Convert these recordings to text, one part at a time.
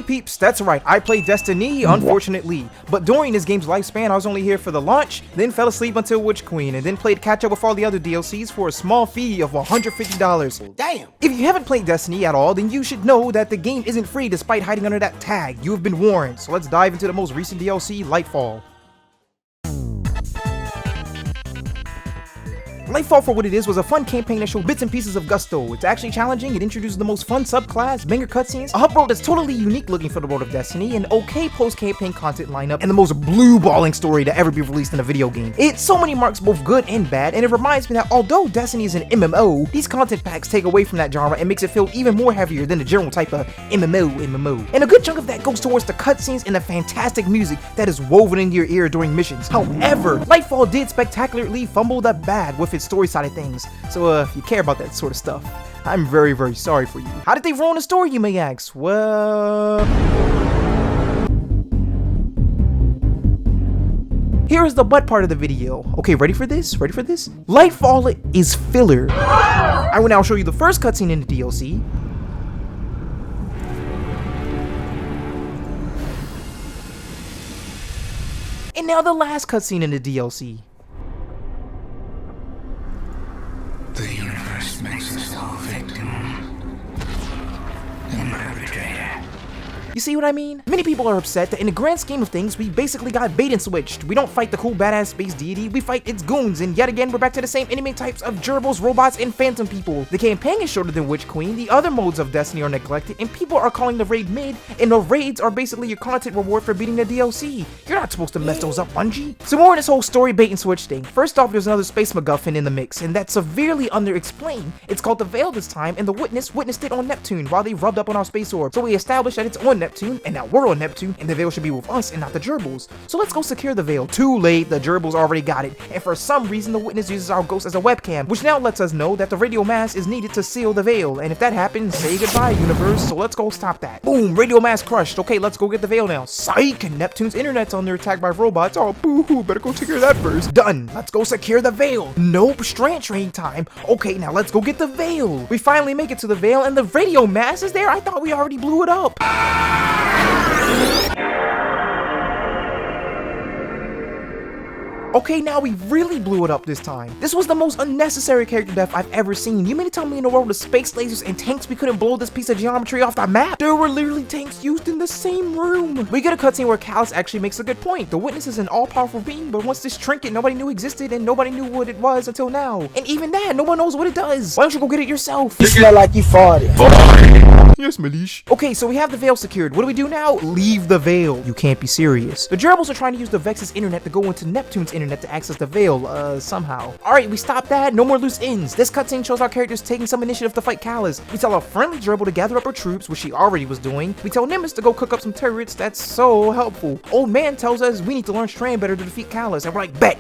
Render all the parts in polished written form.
peeps, that's right, I played Destiny, unfortunately. But during this game's lifespan, I was only here for the launch, then fell asleep until Witch Queen, and then played catch up with all the other DLCs for a small fee of $150. Damn! If you haven't played Destiny at all, then you should know that the game isn't free despite hiding under that tag. You have been warned. So let's dive into the most recent DLC, Lightfall. Lightfall, for what it is, was a fun campaign that showed bits and pieces of gusto. It's actually challenging, it introduces the most fun subclass, banger cutscenes, a hub world that's totally unique looking for the world of Destiny, an okay post-campaign content lineup, and the most blue-balling story to ever be released in a video game. It's so many marks, both good and bad, and it reminds me that although Destiny is an MMO, these content packs take away from that genre and makes it feel even more heavier than the general type of MMO. And a good chunk of that goes towards the cutscenes and the fantastic music that is woven into your ear during missions. However, Lightfall did spectacularly fumble the bag with its story side of things, so if you care about that sort of stuff, I'm very, very sorry for you. How did they ruin the story, you may ask? Well, here is the butt part of the video. Okay, ready for this? Ready for this? Lightfall is filler. I will now show you the first cutscene in the DLC. And now the last cutscene in the DLC. The universe makes us all victim and perpetrator. You see what I mean? Many people are upset that in the grand scheme of things, we basically got bait and switched. We don't fight the cool badass space deity, we fight its goons, and yet again we're back to the same enemy types of gerbils, robots, and phantom people. The campaign is shorter than Witch Queen, the other modes of Destiny are neglected, and people are calling the raid mid, and the raids are basically your content reward for beating the DLC. You're not supposed to mess those up, Bungie. So more on this whole story bait and switch thing. First off, there's another space MacGuffin in the mix, and that's severely underexplained. It's called the Veil this time, and the Witness witnessed it on Neptune while they rubbed up on our space orb. So we established that it's on Neptune, and now we're on Neptune, and the Veil should be with us and not the gerbils. So let's go secure the Veil. Too late, the gerbils already got it, and for some reason the Witness uses our ghost as a webcam, which now lets us know that the radio mass is needed to seal the Veil, and if that happens, say goodbye, universe. So let's go stop that. Boom, radio mass crushed. Okay, let's go get the Veil now. Psych, and Neptune's internet's under attack by robots. Oh, boo-hoo, better go take care of that first. Done, let's go secure the Veil. Nope, Strand train time. Okay, now let's go get the Veil. We finally make it to the Veil, and the radio mass is there. I thought we already blew it up. Okay, now we really blew it up this time. This was the most unnecessary character death I've ever seen. You mean to tell me in a world of space lasers and tanks we couldn't blow this piece of geometry off the map? There were literally tanks used in the same room. We get a cutscene where Callus actually makes a good point. The Witness is an all-powerful being, but once this trinket nobody knew existed and nobody knew what it was until now. And even that, no one knows what it does. Why don't you go get it yourself? You smell like you farted. Yes, Malish. Okay, so we have the Veil secured. What do we do now? Leave the Veil. You can't be serious. The gerbils are trying to use the Vex's internet to go into Neptune's internet to access the Veil, somehow. Alright, we stopped that. No more loose ends. This cutscene shows our characters taking some initiative to fight Callus. We tell a friendly gerbil to gather up her troops, which she already was doing. We tell Nimbus to go cook up some turrets. That's so helpful. Old man tells us we need to learn Strand better to defeat Callus, and we're like, bet.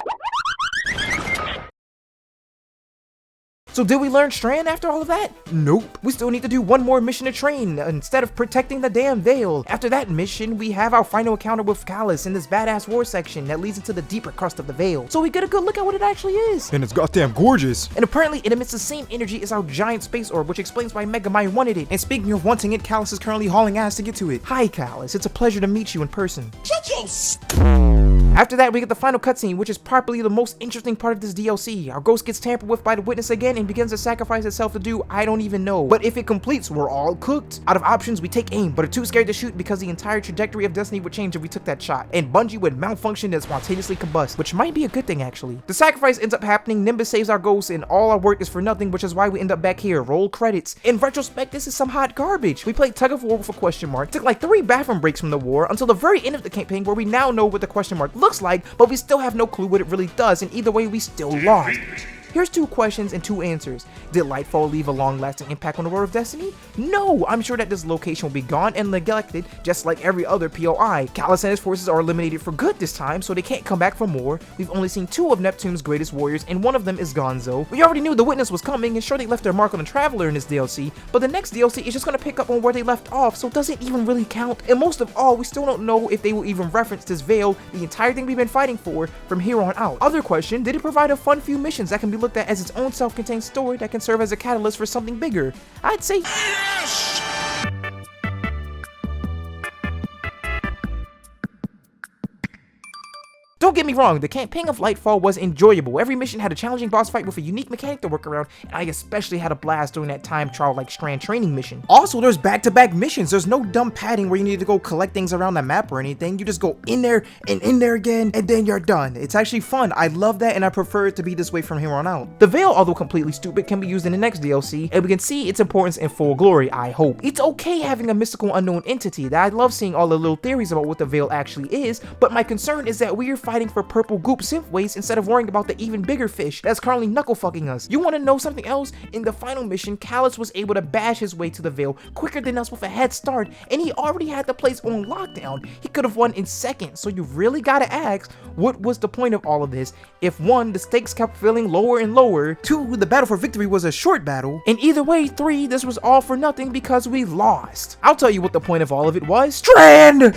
So did we learn Strand after all of that? Nope. We still need to do one more mission to train instead of protecting the damn Veil. After that mission, we have our final encounter with Callus in this badass war section that leads into the deeper crust of the Veil. So we get a good look at what it actually is. And it's goddamn gorgeous. And apparently it emits the same energy as our giant space orb, which explains why Megamind wanted it. And speaking of wanting it, Callus is currently hauling ass to get to it. Hi Callus, it's a pleasure to meet you in person. Shut your After that, we get the final cutscene, which is probably the most interesting part of this DLC. Our ghost gets tampered with by the Witness again and begins to sacrifice itself to do I don't even know. But if it completes, we're all cooked. Out of options, we take aim, but are too scared to shoot because the entire trajectory of Destiny would change if we took that shot. And Bungie would malfunction and spontaneously combust, which might be a good thing actually. The sacrifice ends up happening, Nimbus saves our ghost, and all our work is for nothing, which is why we end up back here. Roll credits. In retrospect, this is some hot garbage. We played tug of war with a question mark, took like 3 bathroom breaks from the war until the very end of the campaign where we now know what the question mark looks like, but we still have no clue what it really does, and either way we still lost. Here's 2 questions and 2 answers. Did Lightfall leave a long-lasting impact on the world of Destiny? No, I'm sure that this location will be gone and neglected just like every other POI. Callus and his forces are eliminated for good this time, so they can't come back for more. We've only seen 2 of Neptune's greatest warriors, and one of them is Gonzo. We already knew the Witness was coming, and sure they left their mark on the Traveler in this DLC, but the next DLC is just gonna pick up on where they left off, so does it even really count? And most of all, we still don't know if they will even reference this Veil, the entire thing we've been fighting for, from here on out. Other question, did it provide a fun few missions that can be looked at as its own self-contained story that can serve as a catalyst for something bigger? I'd say yes! Don't get me wrong, the campaign of Lightfall was enjoyable. Every mission had a challenging boss fight with a unique mechanic to work around, and I especially had a blast during that time trial like Strand training mission. Also, there's back-to-back missions. There's no dumb padding where you need to go collect things around the map or anything. You just go in there and in there again, and then you're done. It's actually fun. I love that, and I prefer it to be this way from here on out. The Veil, although completely stupid, can be used in the next DLC, and we can see its importance in full glory, I hope. It's okay having a mystical unknown entity. That I love seeing all the little theories about what the Veil actually is, but my concern is that we are fighting for purple goop synth waste instead of worrying about the even bigger fish that's currently knuckle fucking us. You want to know something else? In the final mission, Callus was able to bash his way to the Veil quicker than us with a head start, and he already had the place on lockdown. He could have won in seconds, so you really gotta ask, what was the point of all of this if 1, the stakes kept feeling lower and lower, 2, the battle for victory was a short battle, and either way, 3, this was all for nothing because we lost. I'll tell you what the point of all of it was. Strand!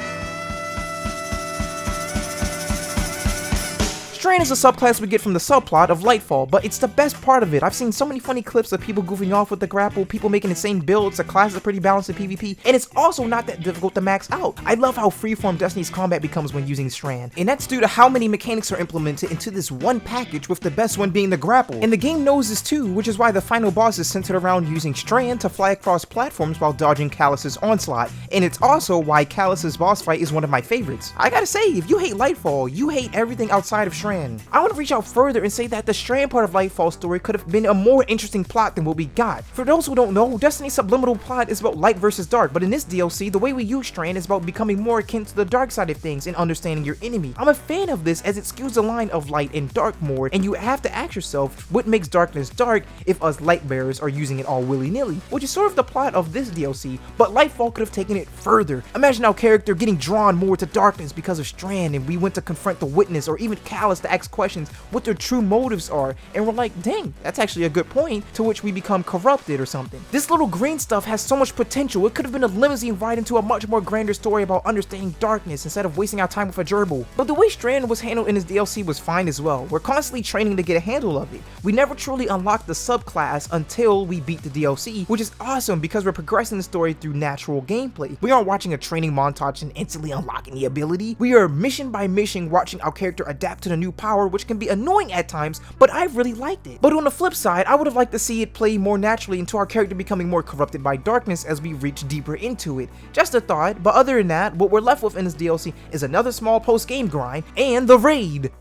Strand is a subclass we get from the subplot of Lightfall, but it's the best part of it. I've seen so many funny clips of people goofing off with the grapple, people making insane builds. The class is pretty balanced in PvP, and it's also not that difficult to max out. I love how freeform Destiny's combat becomes when using Strand, and that's due to how many mechanics are implemented into this one package, with the best one being the grapple. And the game knows this too, which is why the final boss is centered around using Strand to fly across platforms while dodging Callus's onslaught, and it's also why Callus's boss fight is one of my favorites. I gotta say, if you hate Lightfall, you hate everything outside of Strand. I want to reach out further and say that the Strand part of Lightfall's story could have been a more interesting plot than what we got. For those who don't know, Destiny's subliminal plot is about light versus dark, but in this DLC, the way we use Strand is about becoming more akin to the dark side of things and understanding your enemy. I'm a fan of this as it skews the line of light and dark more, and you have to ask yourself, what makes darkness dark if us light bearers are using it all willy-nilly? Which is sort of the plot of this DLC, but Lightfall could have taken it further. Imagine our character getting drawn more to darkness because of Strand, and we went to confront the witness or even Callus to ask questions what their true motives are, and we're like, dang, that's actually a good point, to which we become corrupted or something. This little green stuff has so much potential. It could have been a limousine ride into a much more grander story about understanding darkness instead of wasting our time with a gerbil. But the way Strand was handled in this DLC was fine as well. We're constantly training to get a handle of it. We never truly unlocked the subclass until we beat the DLC, which is awesome because we're progressing the story through natural gameplay. We aren't watching a training montage and instantly unlocking the ability. We are mission by mission watching our character adapt to the new power, which can be annoying at times, but I really liked it. But on the flip side, I would have liked to see it play more naturally into our character becoming more corrupted by darkness as we reach deeper into it. Just a thought, but other than that, what we're left with in this DLC is another small post-game grind and the raid.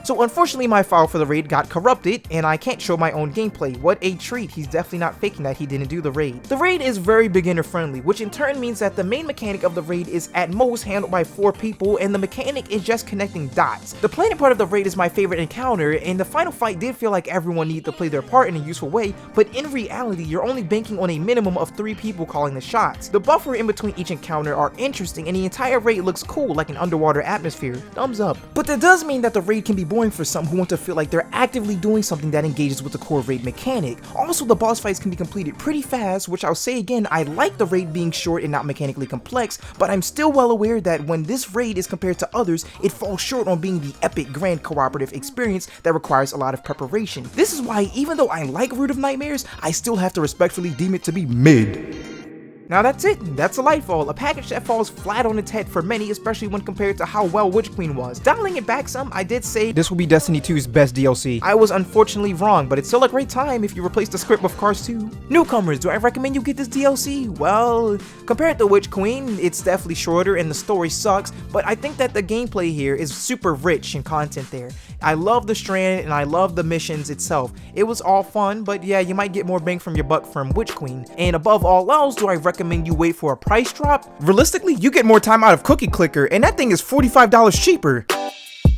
So unfortunately my file for the raid got corrupted and I can't show my own gameplay. What a treat, he's definitely not faking that he didn't do the raid. The raid is very beginner friendly, which in turn means that the main mechanic of the raid is at most handled by 4 people and the mechanic is just connecting dots. The planning part of the raid is my favorite encounter, and the final fight did feel like everyone needed to play their part in a useful way, but in reality you're only banking on a minimum of 3 people calling the shots. The buffer in between each encounter are interesting and the entire raid looks cool like an underwater atmosphere. Thumbs up. But that does mean that the raid can be boring for some who want to feel like they're actively doing something that engages with the core raid mechanic. Also, the boss fights can be completed pretty fast, which I'll say again, I like the raid being short and not mechanically complex, but I'm still well aware that when this raid is compared to others, it falls short on being the epic grand cooperative experience that requires a lot of preparation. This is why, even though I like Root of Nightmares, I still have to respectfully deem it to be mid. Now that's it, that's a Lightfall, a package that falls flat on its head for many, especially when compared to how well Witch Queen was. Dialing it back some, I did say this will be Destiny 2's best DLC. I was unfortunately wrong, but it's still a great time if you replace the script with Cars 2. Newcomers, do I recommend you get this DLC? Well, compared to Witch Queen, it's definitely shorter and the story sucks, but I think that the gameplay here is super rich in content there. I love the Strand and I love the missions itself. It was all fun, but yeah, you might get more bang from your buck from Witch Queen. And above all else, do I recommend you wait for a price drop? Realistically, you get more time out of Cookie Clicker, and that thing is $45 cheaper.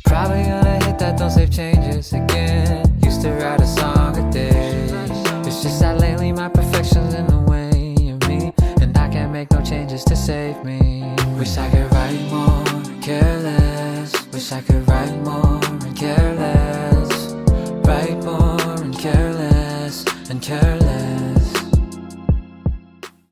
Probably gonna hit that don't save changes again. Used to write a song a day. It's just that lately my perfection's in the way of me, and I can't make no changes to save me. Wish I could write more careless. Wish I could